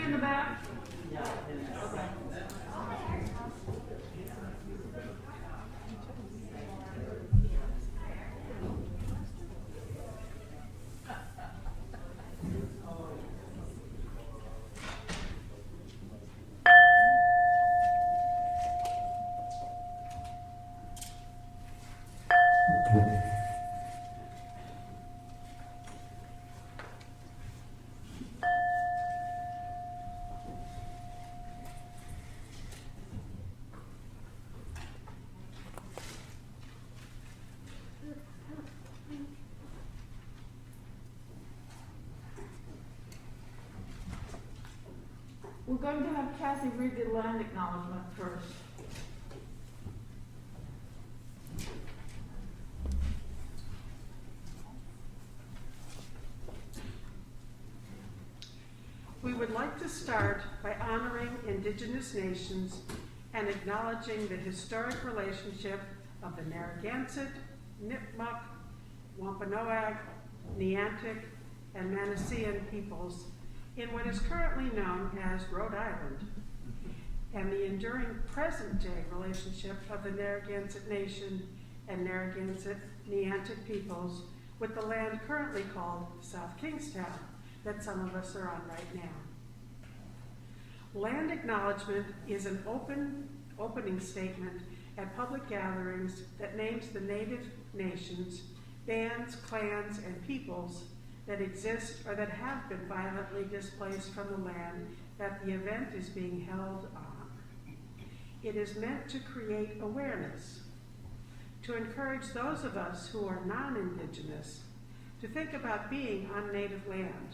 in the back? We're going to have Kathy read the land acknowledgement first. We would like to start by honoring Indigenous nations and acknowledging the historic relationship of the Narragansett, Nipmuc, Wampanoag, Neantic, and Manassean peoples in what is currently known as Rhode Island, and the enduring present-day relationship of the Narragansett Nation and Narragansett Neantic peoples with the land currently called South Kingstown, that some of us are on right now. Land acknowledgement is an opening statement at public gatherings that names the native nations, bands, clans, and peoples that exist or that have been violently displaced from the land that the event is being held on. It is meant to create awareness, to encourage those of us who are non-Indigenous to think about being on native land,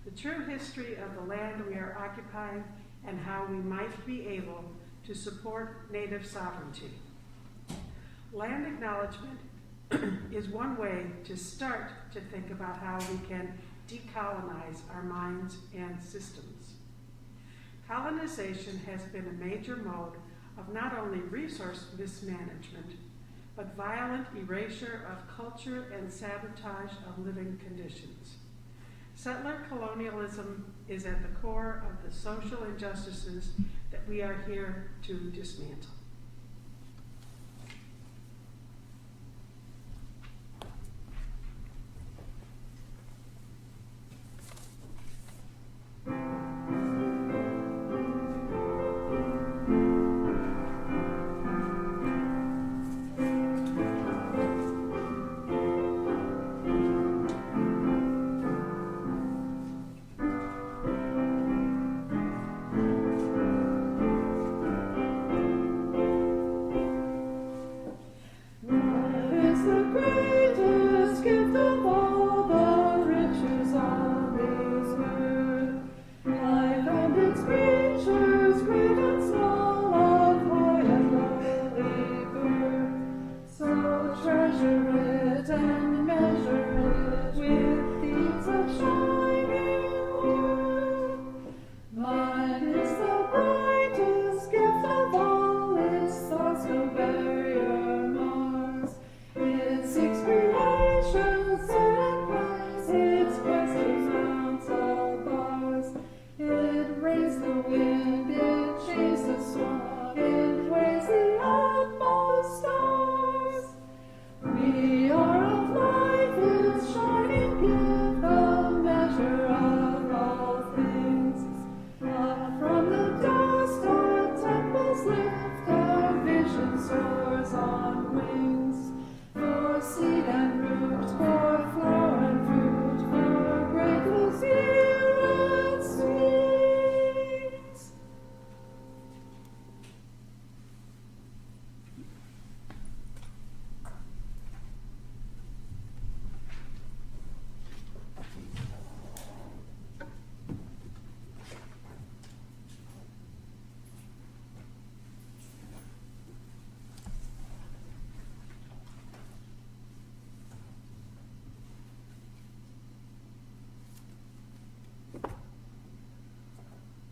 the true history of the land we are occupying, and how we might be able to support native sovereignty. Land acknowledgement is one way to start to think about how we can decolonize our minds and systems. Colonization has been a major mode of not only resource mismanagement, but violent erasure of culture and sabotage of living conditions. Settler colonialism is at the core of the social injustices that we are here to dismantle.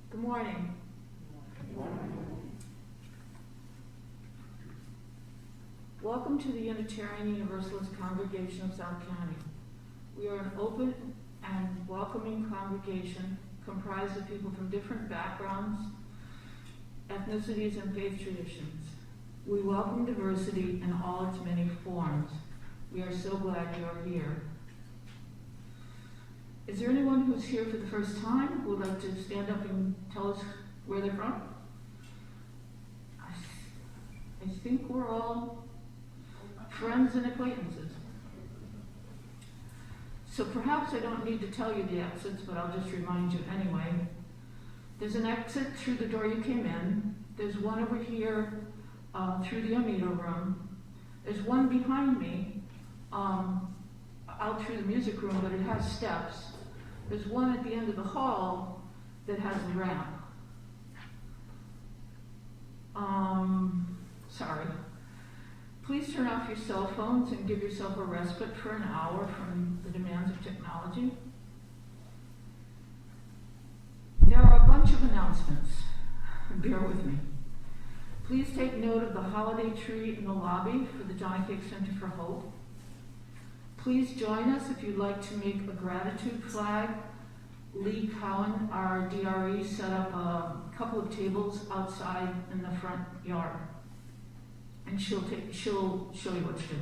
Good morning. Welcome to the Unitarian Universalist Congregation of South County. We are an open and welcoming congregation comprised of people from different backgrounds, ethnicities, and faith traditions. We welcome diversity in all its many forms. We are so glad you're here. Is there anyone who's here for the first time who would like to stand up and tell us where they're from? I think we're all friends and acquaintances. So perhaps I don't need to tell you the exits, but I'll just remind you anyway. There's an exit through the door you came in. There's one over here through the Amito room. There's one behind me out through the music room, but it has steps. There's one at the end of the hall that has a ramp. Sorry. Please turn off your cell phones and give yourself a respite for an hour from the demands of technology. There are a bunch of announcements. Bear with me. Please take note of the holiday tree in the lobby for the Johnnie Cake Center for Hope. Please join us if you'd like to make a gratitude flag. Lee Cowan, our DRE, set up a couple of tables outside in the front yard, and she'll show you what to do.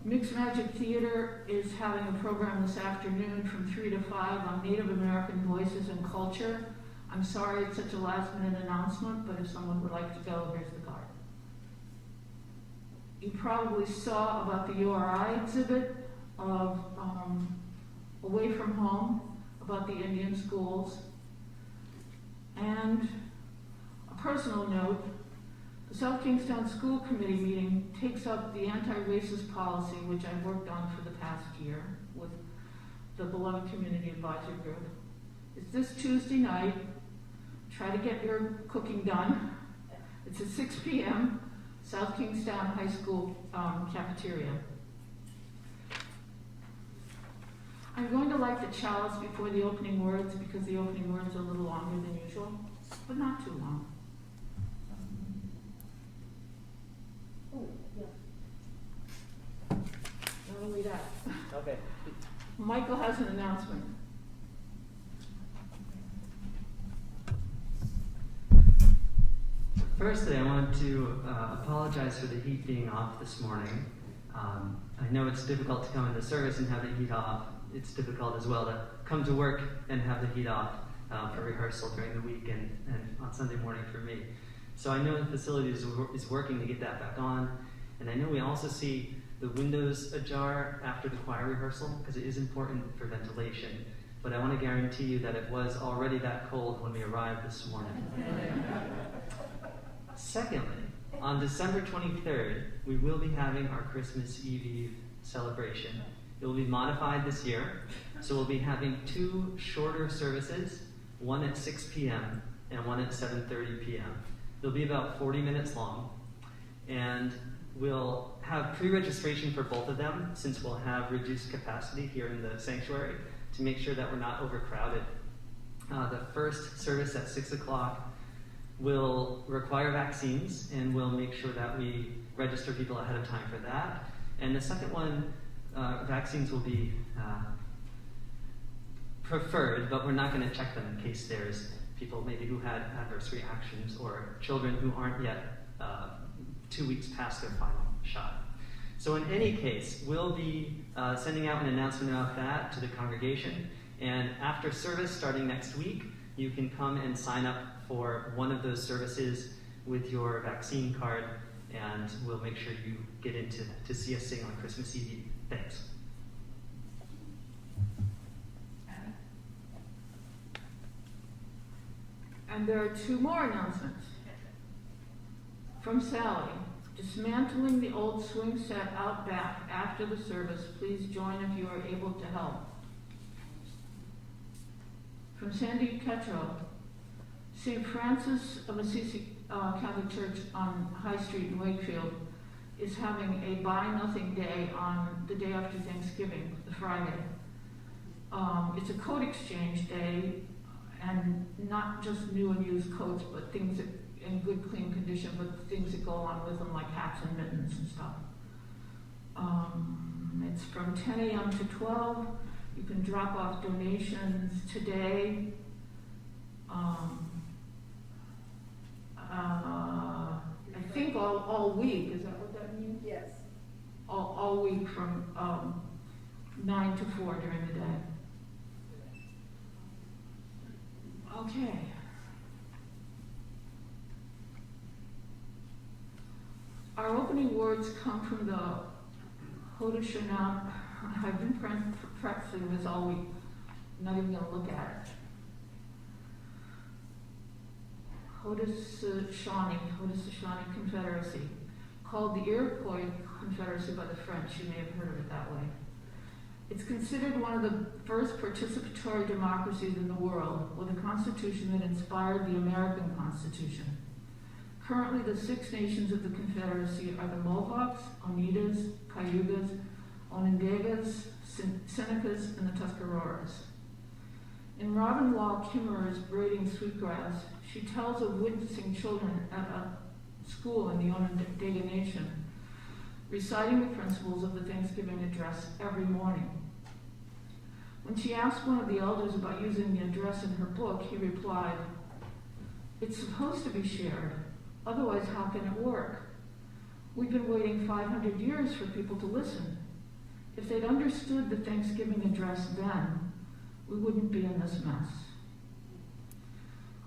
Mixed Magic Theater is having a program this afternoon from 3 to 5 on Native American voices and culture. I'm sorry it's such a last-minute announcement, but if someone would like to go, here's the card. You probably saw about the URI exhibit of Away from Home, about the Indian schools. And a personal note, the South Kingstown School Committee meeting takes up the anti-racist policy, which I've worked on for the past year with the Beloved Community Advisory Group. It's this Tuesday night. Try to get your cooking done. It's at 6 p.m., South Kingstown High School cafeteria. I'm going to light the chalice before the opening words because the opening words are a little longer than usual, but not too long. Oh, yeah. Not only that. Okay. Michael has an announcement. Firstly, I want to apologize for the heat being off this morning. I know it's difficult to come into service and have the heat off. It's difficult as well to come to work and have the heat off for rehearsal during the week and on Sunday morning for me. So I know the facility is working to get that back on. And I know we also see the windows ajar after the choir rehearsal because it is important for ventilation. But I want to guarantee you that it was already that cold when we arrived this morning. Secondly, on December 23rd, we will be having our Christmas Eve celebration. It will be modified this year, so we'll be having 2 shorter services, one at 6 p.m. and one at 7:30 p.m. They'll be about 40 minutes long, and we'll have pre-registration for both of them since we'll have reduced capacity here in the sanctuary to make sure that we're not overcrowded. The first service at 6 o'clock will require vaccines, and we'll make sure that we register people ahead of time for that. And the second one, vaccines will be preferred, but we're not going to check them in case there's people maybe who had adverse reactions or children who aren't yet 2 weeks past their final shot. So in any case, we'll be sending out an announcement about that to the congregation, and after service starting next week, you can come and sign up for one of those services with your vaccine card, and we'll make sure you get in to see us sing on Christmas Eve. Thanks. And there are 2 more announcements. From Sally, dismantling the old swing set out back after the service. Please join if you are able to help. From Sandy Ketro, St. Francis of Assisi Catholic Church on High Street in Wakefield is having a Buy Nothing Day on the day after Thanksgiving, the Friday. It's a coat exchange day, and not just new and used coats, but things that in good, clean condition, but things that go along with them, like hats and mittens and stuff. It's from 10 a.m. to 12. You can drop off donations today. I think all week, is that what that means? Yes. All week from 9 to 4 during the day. Okay. Our opening words come from the Haudenosaunee. I've been practicing this all week. I'm not even going to look at it. Haudenosaunee Confederacy, called the Iroquois Confederacy by the French. You may have heard of it that way. It's considered one of the first participatory democracies in the world, with a constitution that inspired the American Constitution. Currently, the 6 nations of the Confederacy are the Mohawks, Oneidas, Cayugas, Onondagas, Senecas, and the Tuscaroras. In Robin Wall Kimmerer's Braiding Sweetgrass, she tells of witnessing children at a school in the Onondaga Nation, reciting the principles of the Thanksgiving address every morning. When she asked one of the elders about using the address in her book, he replied, "It's supposed to be shared. Otherwise, how can it work? We've been waiting 500 years for people to listen. If they'd understood the Thanksgiving address then, we wouldn't be in this mess."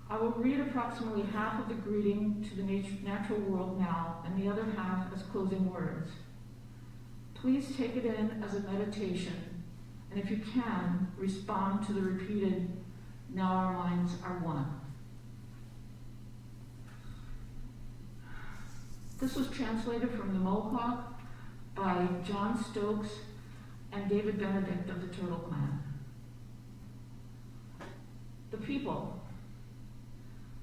I will read approximately half of the greeting to the natural world now, and the other half as closing words. Please take it in as a meditation, and if you can, respond to the repeated, "Now our minds are one." This was translated from the Mohawk by John Stokes and David Benedict of the Turtle Clan. The people.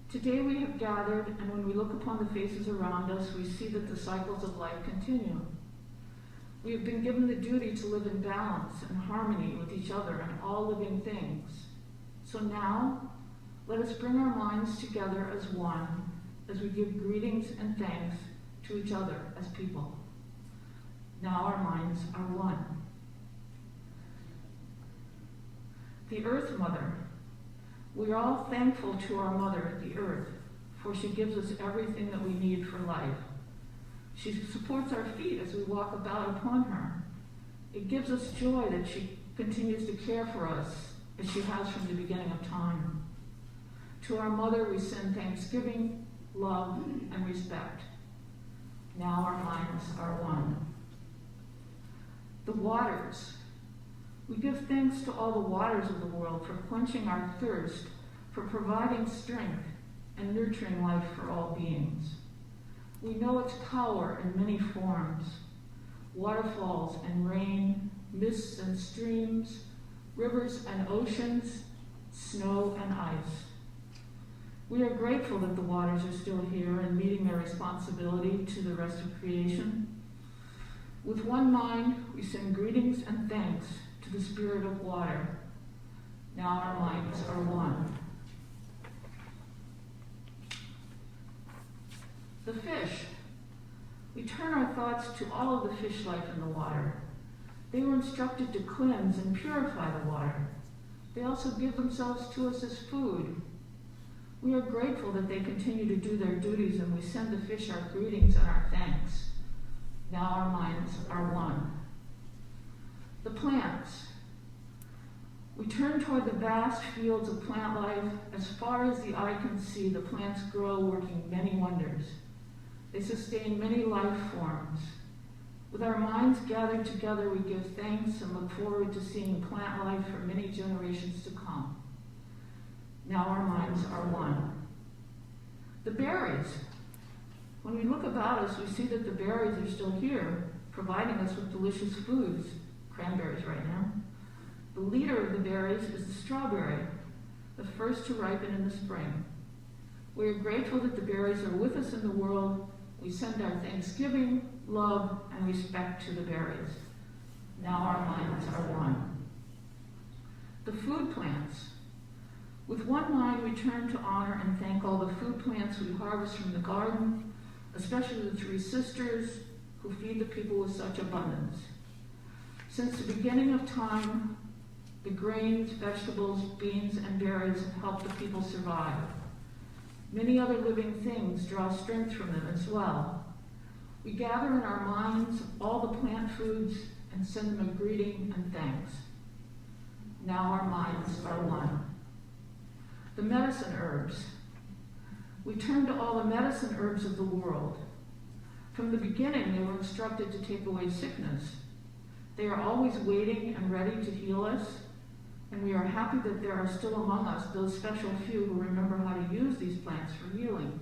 Today we have gathered, and when we look upon the faces around us, we see that the cycles of life continue. We have been given the duty to live in balance and harmony with each other and all living things. So now, let us bring our minds together as one as we give greetings and thanks to each other as people. Now our minds are one. The Earth Mother. We are all thankful to our mother, the earth, for she gives us everything that we need for life. She supports our feet as we walk about upon her. It gives us joy that she continues to care for us as she has from the beginning of time. To our mother we send thanksgiving, love, and respect. Now our minds are one. The waters. We give thanks to all the waters of the world for quenching our thirst, for providing strength, and nurturing life for all beings. We know its power in many forms: waterfalls and rain, mists and streams, rivers and oceans, snow and ice. We are grateful that the waters are still here and meeting their responsibility to the rest of creation. With one mind, we send greetings and thanks to the spirit of water. Now our minds are one. The fish. We turn our thoughts to all of the fish life in the water. They were instructed to cleanse and purify the water. They also give themselves to us as food. We are grateful that they continue to do their duties, and we send the fish our greetings and our thanks. Now our minds are one. The plants. We turn toward the vast fields of plant life. As far as the eye can see, the plants grow, working many wonders. They sustain many life forms. With our minds gathered together, we give thanks and look forward to seeing plant life for many generations to come. Now our minds are one. The berries. When we look about us, we see that the berries are still here, providing us with delicious foods. Cranberries right now. The leader of the berries is the strawberry, the first to ripen in the spring. We are grateful that the berries are with us in the world. We send our thanksgiving, love, and respect to the berries. Now our minds are one. The food plants. With one mind, we turn to honor and thank all the food plants we harvest from the garden, especially the three sisters who feed the people with such abundance. Since the beginning of time, The grains, vegetables, beans, and berries have helped the people survive. Many other living things draw strength from them as well. We gather in our minds all the plant foods and send them a greeting and thanks. Now our minds are one. The medicine herbs. We turn to all the medicine herbs of the world. From the beginning, they were instructed to take away sickness. They are always waiting and ready to heal us, and we are happy that there are still among us those special few who remember how to use these plants for healing.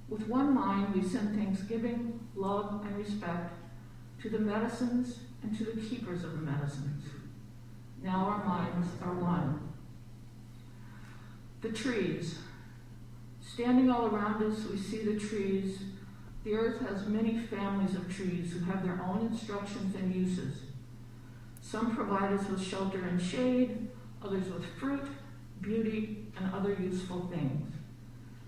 With one mind, we send thanksgiving, love, and respect to the medicines and to the keepers of the medicines. Now our minds are one. The trees. Standing all around us, we see the trees. The earth has many families of trees who have their own instructions and uses. Some provide us with shelter and shade, others with fruit, beauty, and other useful things.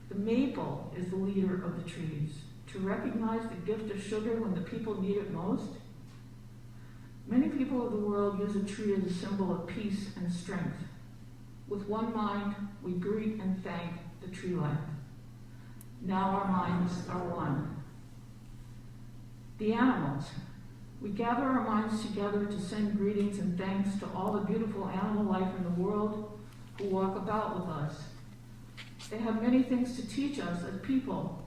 The maple is the leader of the trees. To recognize the gift of sugar when the people need it most. Many people of the world use a tree as a symbol of peace and strength. With one mind, we greet and thank the tree life. Now our minds are one. The animals. We gather our minds together to send greetings and thanks to all the beautiful animal life in the world who walk about with us. They have many things to teach us as people.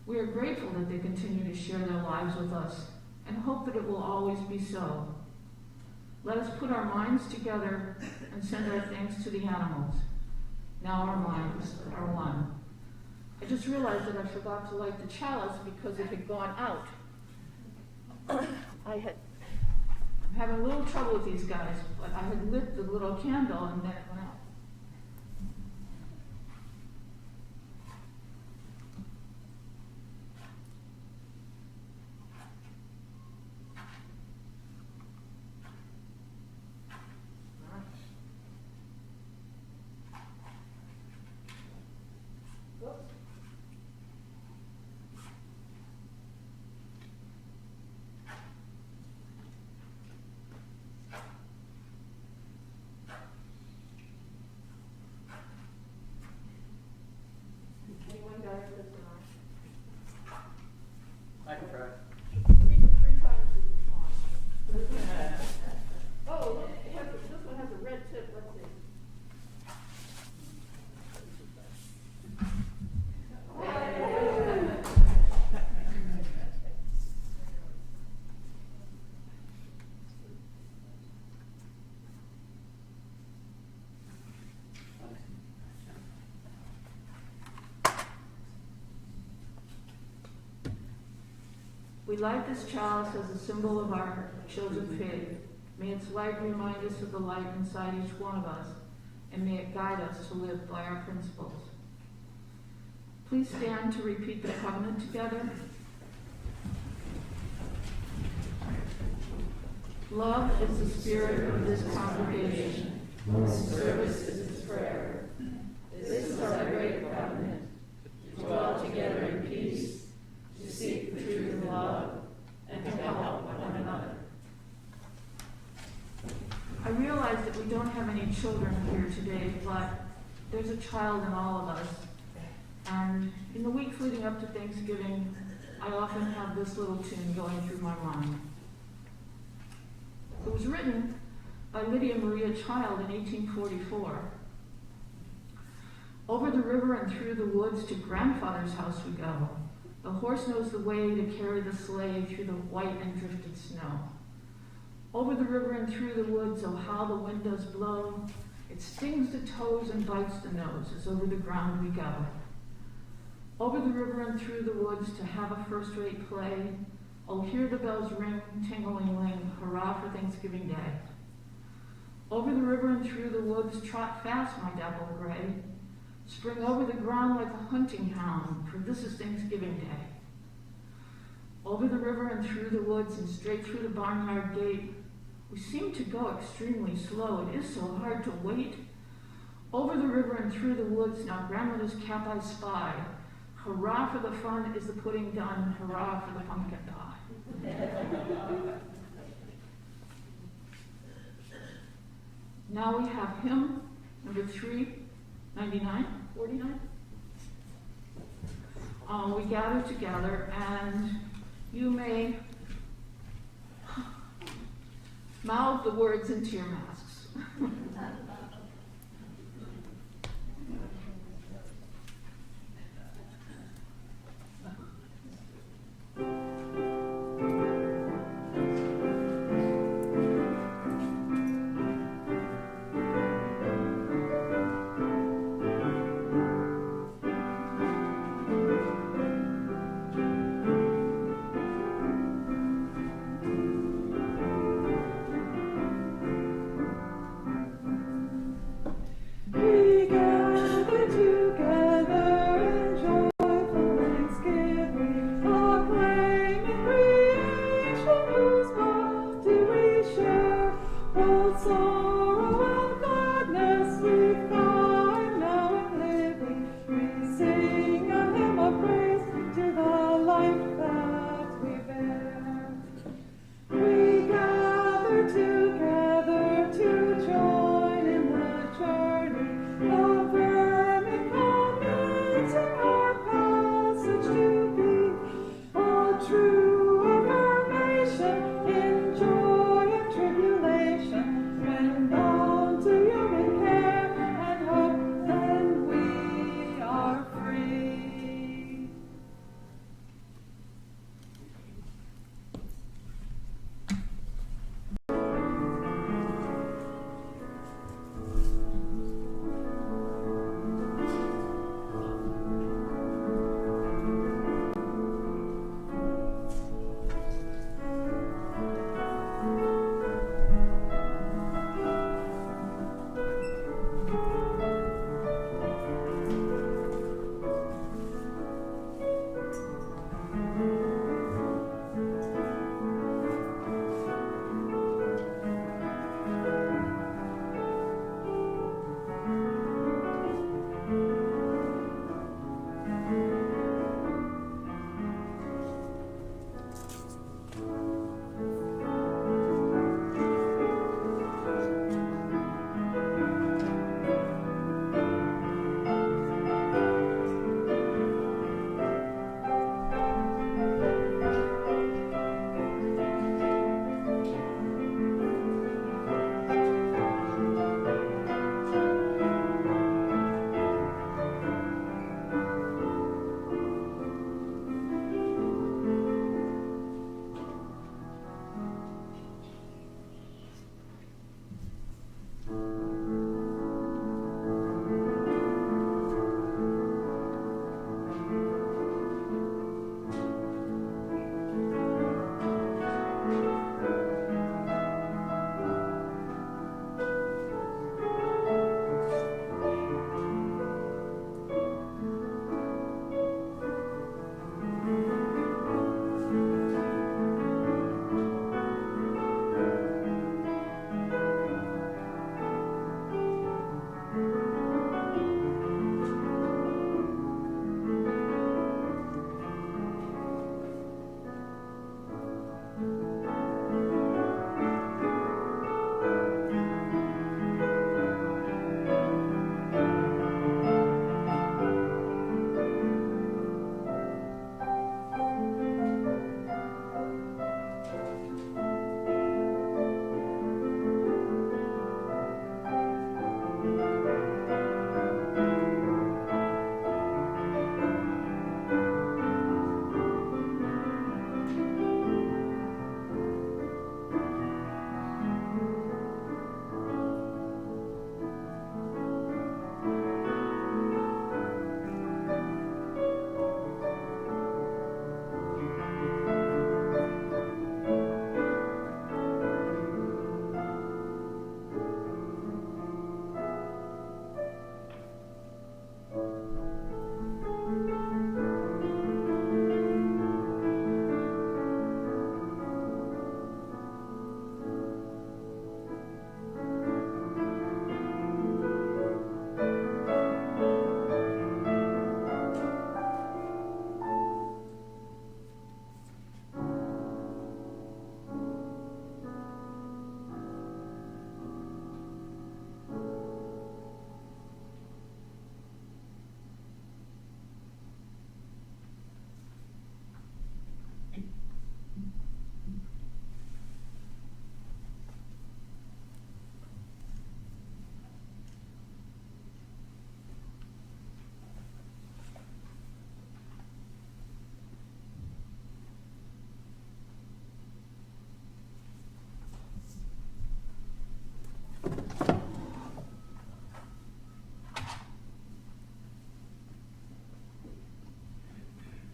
We are grateful that they continue to share their lives with us and hope that it will always be so. Let us put our minds together and send our thanks to the animals. Now our minds are one. I just realized that I forgot to light the chalice because it had gone out. I'm having a little trouble with these guys, but I had lit the little candle and then it went out. I can try. Three times as long. Oh, look, this one has a red tip. Let's see. We light this chalice as a symbol of our children's faith. May its light remind us of the light inside each one of us, and may it guide us to live by our principles. Please stand to repeat the covenant together. Love is the spirit of this congregation. Service is its prayer. This is our great covenant, to dwell together in peace, to seek the truth in love, and to help one another. I realize that we don't have any children here today, but there's a child in all of us. And in the weeks leading up to Thanksgiving, I often have this little tune going through my mind. It was written by Lydia Maria Child in 1844. Over the river and through the woods to grandfather's house we go. The horse knows the way to carry the sleigh through the white and drifted snow. Over the river and through the woods, oh how the wind does blow. It stings the toes and bites the nose as over the ground we go. Over the river and through the woods to have a first-rate play. Oh, hear the bells ring, ting-a-ling-ling, hurrah for Thanksgiving Day. Over the river and through the woods, trot fast, my dapple gray. Spring over the ground like a hunting hound, for this is Thanksgiving Day. Over the river and through the woods and straight through the barnyard gate, we seem to go extremely slow. It is so hard to wait. Over the river and through the woods, now grandmother's cap I spy. Hurrah for the fun, is the pudding done? Hurrah for the pumpkin pie. Now we have hymn number 399, 49. We gather together, and you may mouth the words into your masks.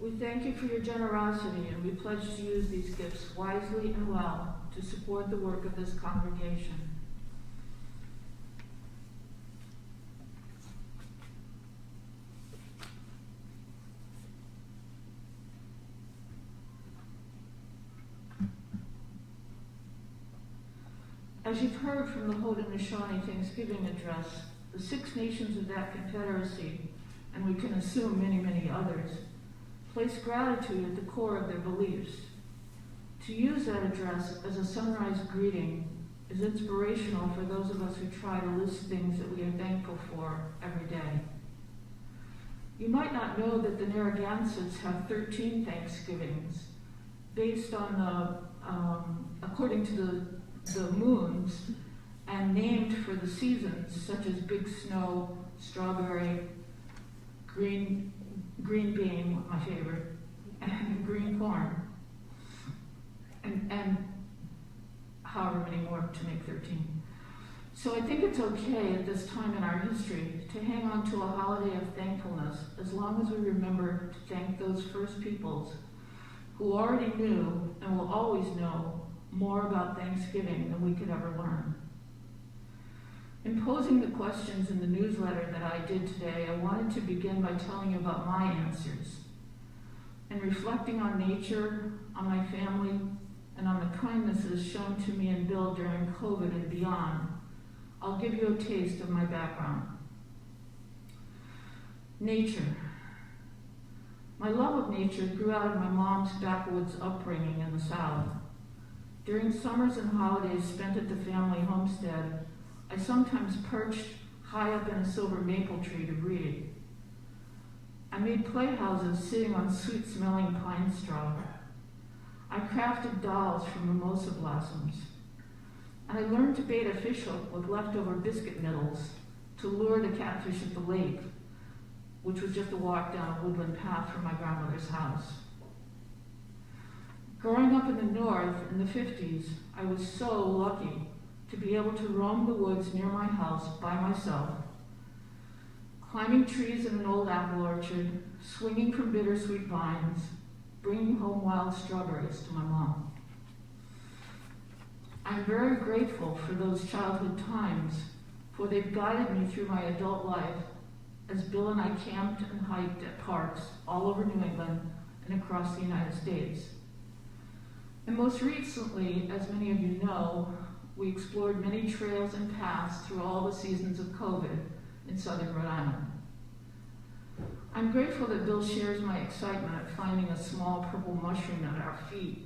We thank you for your generosity, and we pledge to use these gifts wisely and well to support the work of this congregation. As you've heard from the Haudenosaunee Thanksgiving address, the Six Nations of that Confederacy, and we can assume many, many others, place gratitude at the core of their beliefs. To use that address as a sunrise greeting is inspirational for those of us who try to list things that we are thankful for every day. You might not know that the Narragansetts have 13 Thanksgivings based on according to the moons and named for the seasons, such as big snow, strawberry, green bean, my favorite, and green corn, and however many more to make 13. So I think it's okay at this time in our history to hang on to a holiday of thankfulness as long as we remember to thank those first peoples who already knew and will always know more about Thanksgiving than we could ever learn. In posing the questions in the newsletter that I did today, I wanted to begin by telling you about my answers and reflecting on nature, on my family, and on the kindnesses shown to me and Bill during COVID and beyond. I'll give you a taste of my background. Nature. My love of nature grew out of my mom's backwoods upbringing in the South. During summers and holidays spent at the family homestead, I sometimes perched high up in a silver maple tree to read. I made playhouses sitting on sweet-smelling pine straw. I crafted dolls from mimosa blossoms. And I learned to bait a fishhook with leftover biscuit middles to lure the catfish at the lake, which was just a walk down a woodland path from my grandmother's house. Growing up in the North in the 50s, I was so lucky to be able to roam the woods near my house by myself, climbing trees in an old apple orchard, swinging from bittersweet vines, bringing home wild strawberries to my mom. I'm very grateful for those childhood times, for they've guided me through my adult life as Bill and I camped and hiked at parks all over New England and across the United States. And most recently, as many of you know, we explored many trails and paths through all the seasons of COVID in southern Rhode Island. I'm grateful that Bill shares my excitement at finding a small purple mushroom at our feet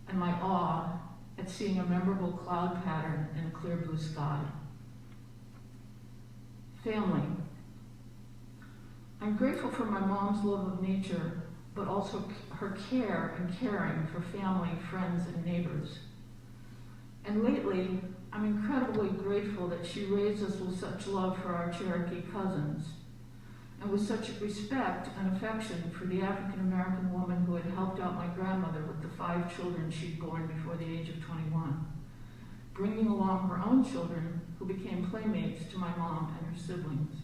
and my awe at seeing a memorable cloud pattern in a clear blue sky. Family. I'm grateful for my mom's love of nature, but also her care and caring for family, friends, and neighbors. And lately, I'm incredibly grateful that she raised us with such love for our Cherokee cousins, and with such respect and affection for the African-American woman who had helped out my grandmother with the 5 children she'd born before the age of 21, bringing along her own children who became playmates to my mom and her siblings.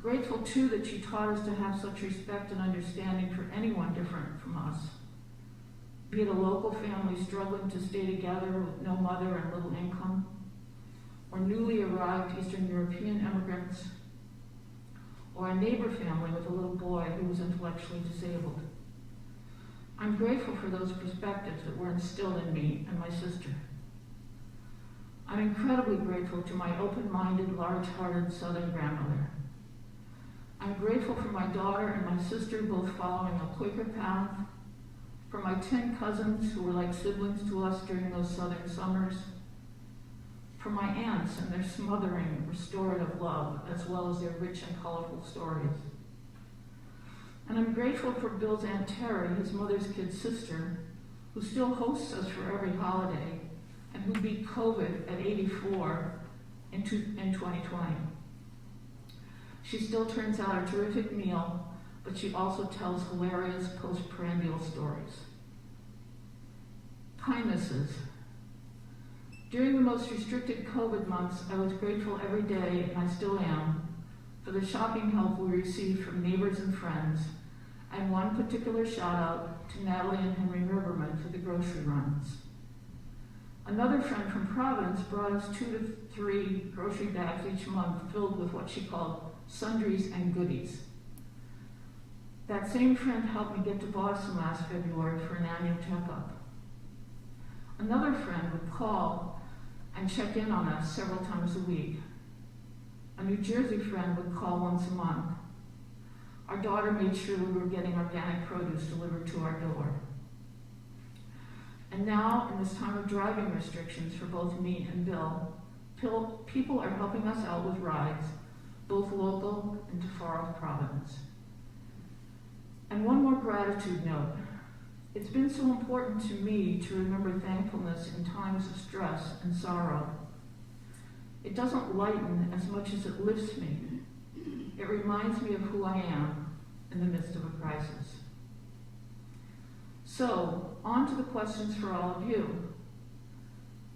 Grateful, too, that she taught us to have such respect and understanding for anyone different from us, be it a local family struggling to stay together with no mother and little income, or newly arrived Eastern European immigrants, or a neighbor family with a little boy who was intellectually disabled. I'm grateful for those perspectives that were instilled in me and my sister. I'm incredibly grateful to my open-minded, large-hearted Southern grandmother. I'm grateful for my daughter and my sister both following a Quaker path, for my 10 cousins who were like siblings to us during those Southern summers, for my aunts and their smothering, restorative love, as well as their rich and colorful stories. And I'm grateful for Bill's Aunt Terry, his mother's kid sister, who still hosts us for every holiday, and who beat COVID at 84 in 2020. She still turns out a terrific meal, but she also tells hilarious postprandial stories. Kindnesses. During the most restricted COVID months, I was grateful every day, and I still am, for the shopping help we received from neighbors and friends, And one particular shout out to Natalie and Henry Riverman for the grocery runs. Another friend from Providence brought us 2 to 3 grocery bags each month filled with what she called sundries and goodies. That same friend helped me get to Boston last February for an annual checkup. Another friend would call and check in on us several times a week. A New Jersey friend would call once a month. Our daughter made sure we were getting organic produce delivered to our door. And now, in this time of driving restrictions for both me and Bill, people are helping us out with rides, both local and to far-off Providence. And one more gratitude note. It's been so important to me to remember thankfulness in times of stress and sorrow. It doesn't lighten as much as it lifts me. It reminds me of who I am in the midst of a crisis. So, on to the questions for all of you.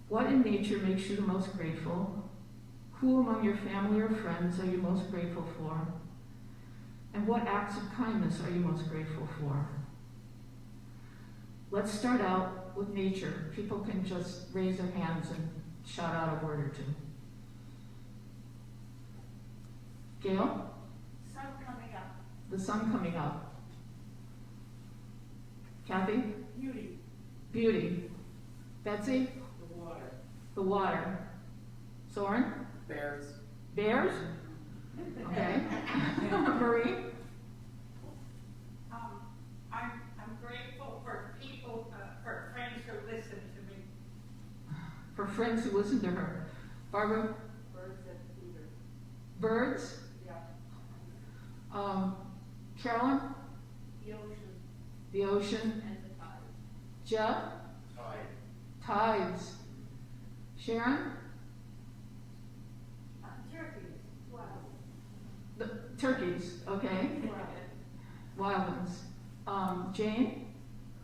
What in nature makes you the most grateful? Who among your family or friends are you most grateful for? And what acts of kindness are you most grateful for? Let's start out with nature. People can just raise their hands and shout out a word or two. Gail? Sun coming up. The sun coming up. Kathy? Beauty. Beauty. Betsy? The water. The water. Soren? Bears. Bears? Okay. Marie? I'm grateful for people, for friends who listen to me. For friends who listen to her. Barbara? Birds and Peter. Birds? Yeah. Carolyn? The ocean The ocean. and the tide. Jeff? Tide. Tides. Sharon? Turkeys. Wow. The turkeys. Okay. Wild ones. Jane?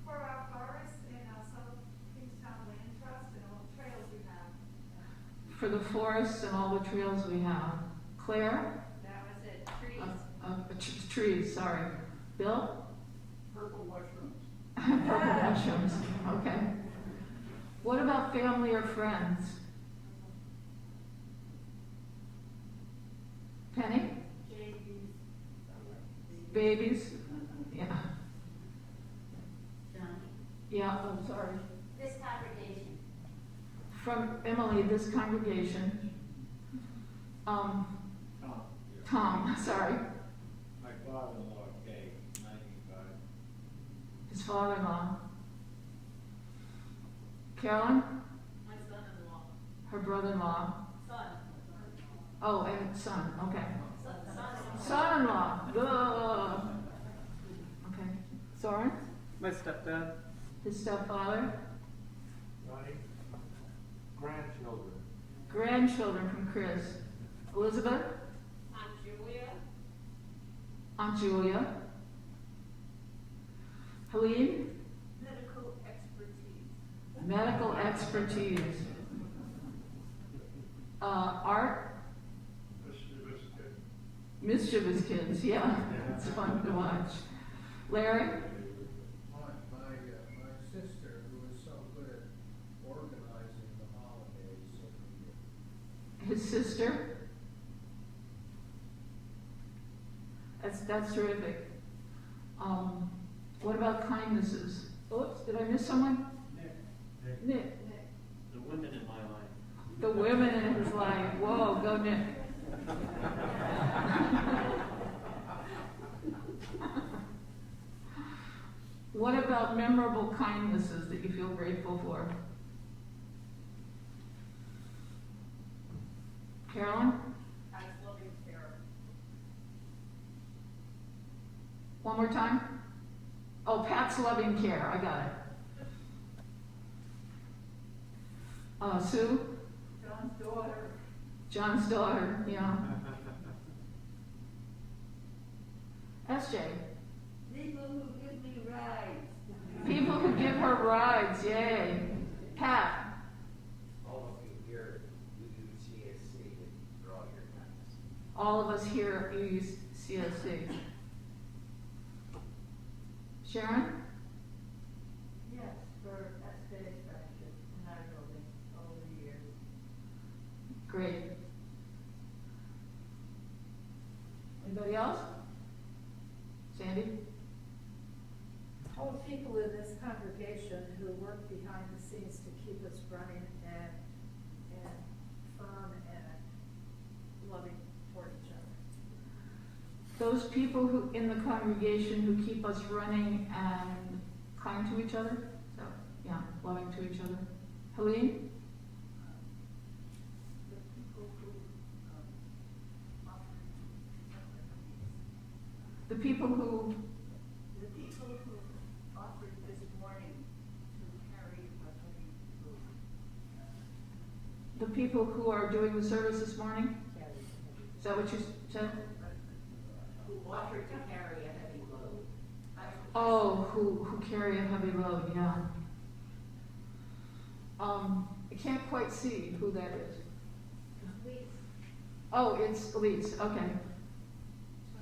For our forests and also Kingstown Land Trust and all the trails we have. For the forests and all the trails we have. Claire? That was it. Trees. Trees, sorry. Bill? Purple mushrooms. Purple mushrooms. Okay. What about family or friends? Penny? Babies. Babies? Yeah. Johnnie. Yeah, I'm sorry. This congregation. From Emily, this congregation. Tom, sorry. My father-in-law, Kay, 95. His father-in-law. Carolyn? My son-in-law. Her brother-in-law. Son. Oh, and son, okay. Son-in-law. Son-in-law. Ugh. Okay. Soren? My stepdad. His stepfather. Johnnie, grandchildren. Grandchildren from Chris. Elizabeth? Aunt Julia. Aunt Julia. Helene? Medical expertise. Medical expertise. Art? Mischievous kids, yeah. It's fun to watch. Larry? My sister, who is so good at organizing the holidays every year. His sister? That's terrific. What about kindnesses? Oops, did I miss someone? Nick. The women in my life. The women in his life. Whoa, go Nick. What about memorable kindnesses that you feel grateful for? Carolyn? Pat's loving care. One more time? Oh, Pat's loving care. I got it. Sue? John's daughter. John's daughter, yeah. SJ? People who give me rides. People who give her rides, yay. Pat? All of you here at UUCSC for all your kindness. All of us here at UUCSC. Sharon? Yes, for space friendship in our building over the years. Great. Anybody else? Sandy? All the people in this congregation who work behind the scenes to keep us running and firm and loving toward each other. Those people who in the congregation who keep us running and kind to each other? So, yeah, loving to each other. Helene? The people who offer The people who, offered this morning to carry a heavy load. the people who are doing the service this morning? Is that what you said? Who offered to carry a heavy load. Oh, who carry a heavy load, yeah. I can't quite see who that is. Please. Oh, it's Elise, okay. To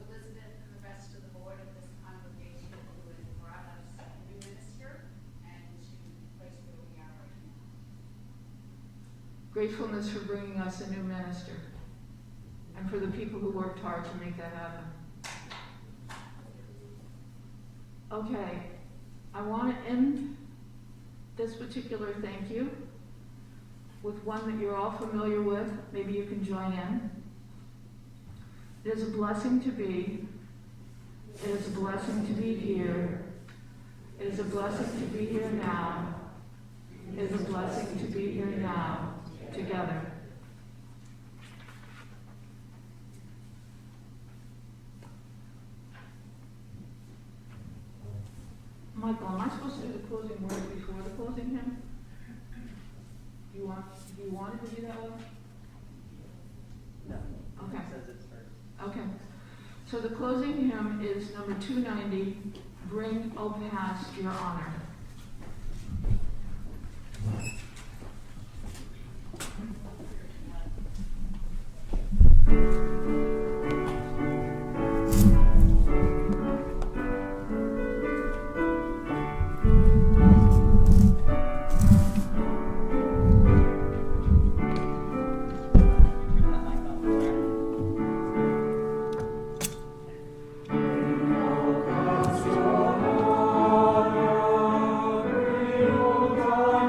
Elizabeth and the rest of the board of this congregation who has brought us a new minister and to the place where we are right now. Gratefulness for bringing us a new minister and for the people who worked hard to make that happen. Okay, I want to end this particular thank you with one that you're all familiar with. Maybe you can join in. It is a blessing to be. It is a blessing to be here. It is a blessing to be here now. It is a blessing to be here now, together. Michael, am I supposed to do the closing words before the closing hymn? Do you want it to be that way? No. Okay. It says it's first. Okay. So the closing hymn is number 290, Bring, O Past, Your Honor.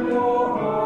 Your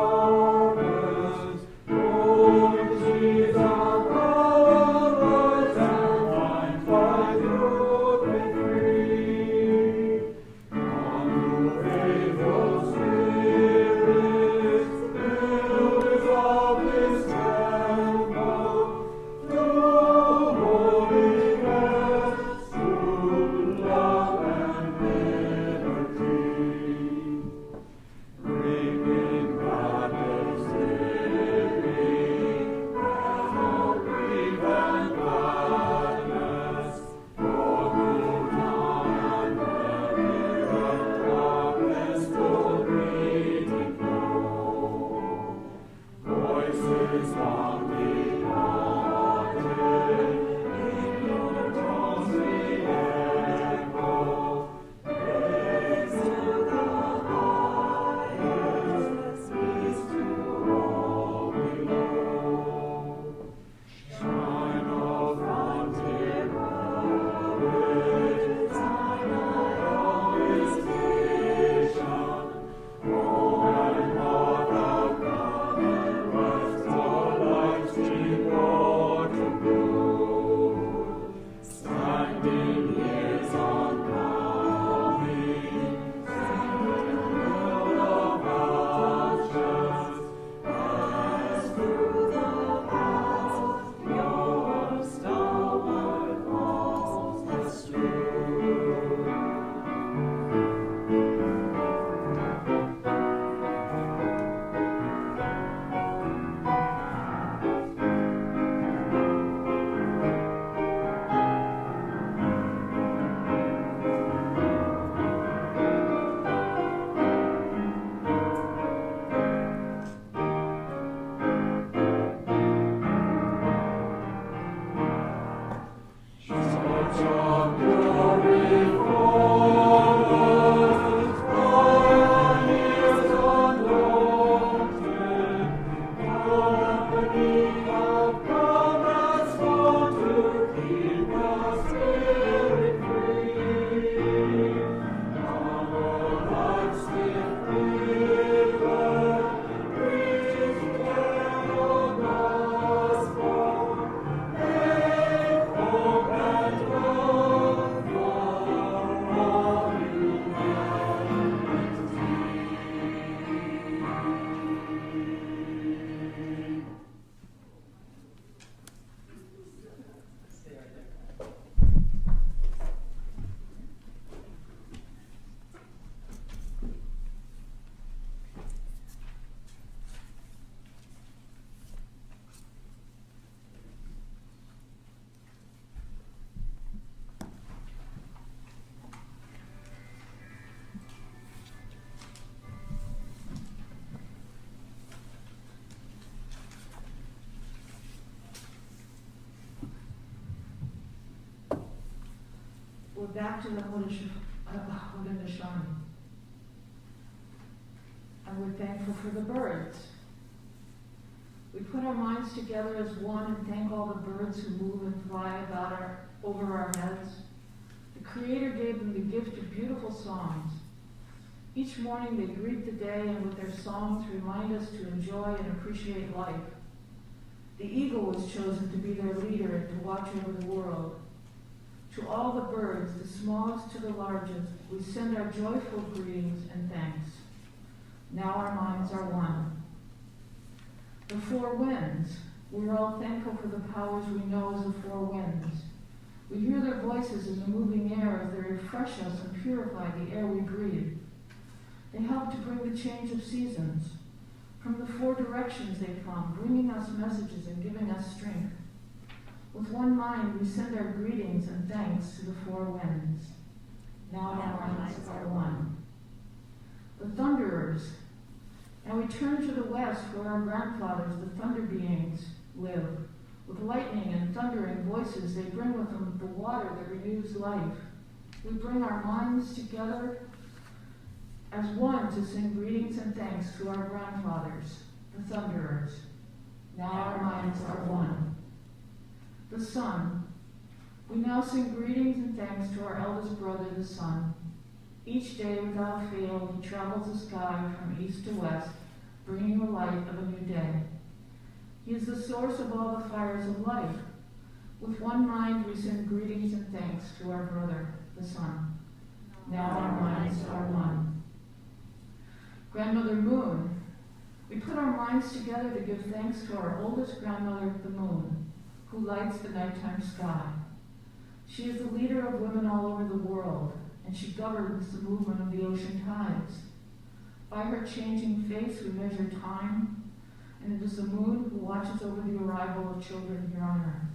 We're back to the Haudenosaunee. And we're thankful for the birds. We put our minds together as one and thank all the birds who move and fly over our heads. The Creator gave them the gift of beautiful songs. Each morning they greet the day and with their songs remind us to enjoy and appreciate life. The eagle was chosen to be their leader and to watch over the world. To all the birds, the smallest to the largest, we send our joyful greetings and thanks. Now our minds are one. The four winds. We're all thankful for the powers we know as the four winds. We hear their voices in the moving air as they refresh us and purify the air we breathe. They help to bring the change of seasons. From the four directions they come, bringing us messages and giving us strength. With one mind, we send our greetings and thanks to the four winds. Now our minds are one. The thunderers. Now we turn to the west where our grandfathers, the thunder beings, live. With lightning and thundering voices, they bring with them the water that renews life. We bring our minds together as one to sing greetings and thanks to our grandfathers, the thunderers. Now our minds are one. The sun. We now sing greetings and thanks to our eldest brother, the sun. Each day without fail, he travels the sky from east to west, bringing the light of a new day. He is the source of all the fires of life. With one mind, we send greetings and thanks to our brother, the sun. Now our minds are one. Grandmother Moon. We put our minds together to give thanks to our oldest grandmother, the moon, who lights the nighttime sky. She is the leader of women all over the world, and she governs the movement of the ocean tides. By her changing face, we measure time, and it is the moon who watches over the arrival of children here on earth.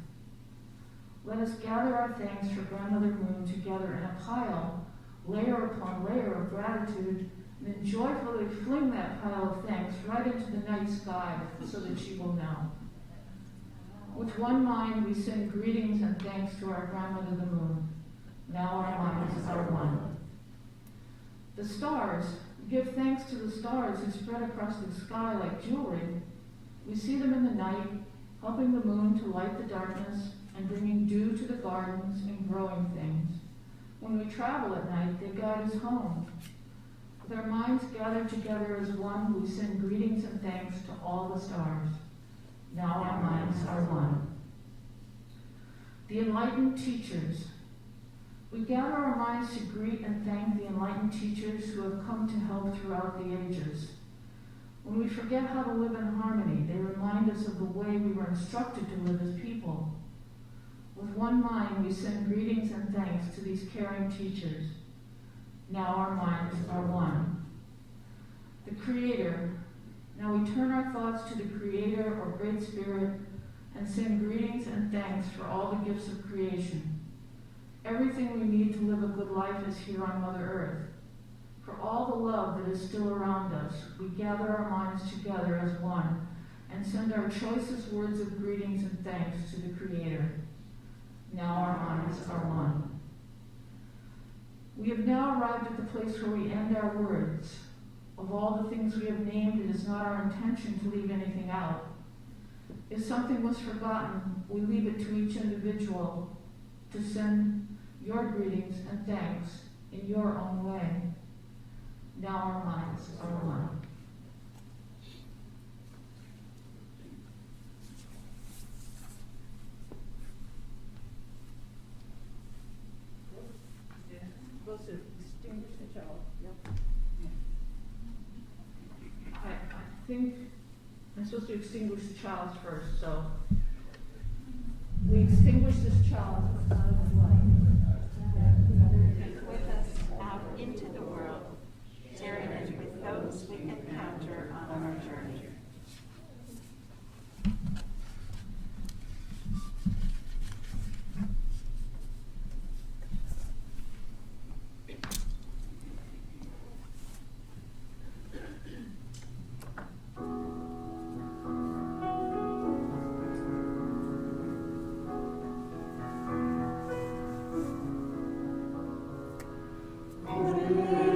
Let us gather our thanks for Grandmother Moon together in a pile, layer upon layer of gratitude, and then joyfully fling that pile of thanks right into the night sky so that she will know. With one mind, we send greetings and thanks to our grandmother, the moon. Now our minds are one. The stars. We give thanks to the stars who spread across the sky like jewelry. We see them in the night, helping the moon to light the darkness and bringing dew to the gardens and growing things. When we travel at night, they guide us home. With our minds gathered together as one, we send greetings and thanks to all the stars. Now our minds are one. The enlightened teachers. We gather our minds to greet and thank the enlightened teachers who have come to help throughout the ages. When we forget how to live in harmony, they remind us of the way we were instructed to live as people. With one mind, we send greetings and thanks to these caring teachers. Now our minds are one. The Creator. Now we turn our thoughts to the Creator or Great Spirit and send greetings and thanks for all the gifts of creation. Everything we need to live a good life is here on Mother Earth. For all the love that is still around us, we gather our minds together as one and send our choicest words of greetings and thanks to the Creator. Now our minds are one. We have now arrived at the place where we end our words. Of all the things we have named, it is not our intention to leave anything out. If something was forgotten, we leave it to each individual to send your greetings and thanks in your own way. Now our minds are one. Supposed to extinguish the child. Yep. I think I'm supposed to extinguish the child first, so we extinguish this child out of life. With us out into the world, sharing it with those we encounter on our journey. you.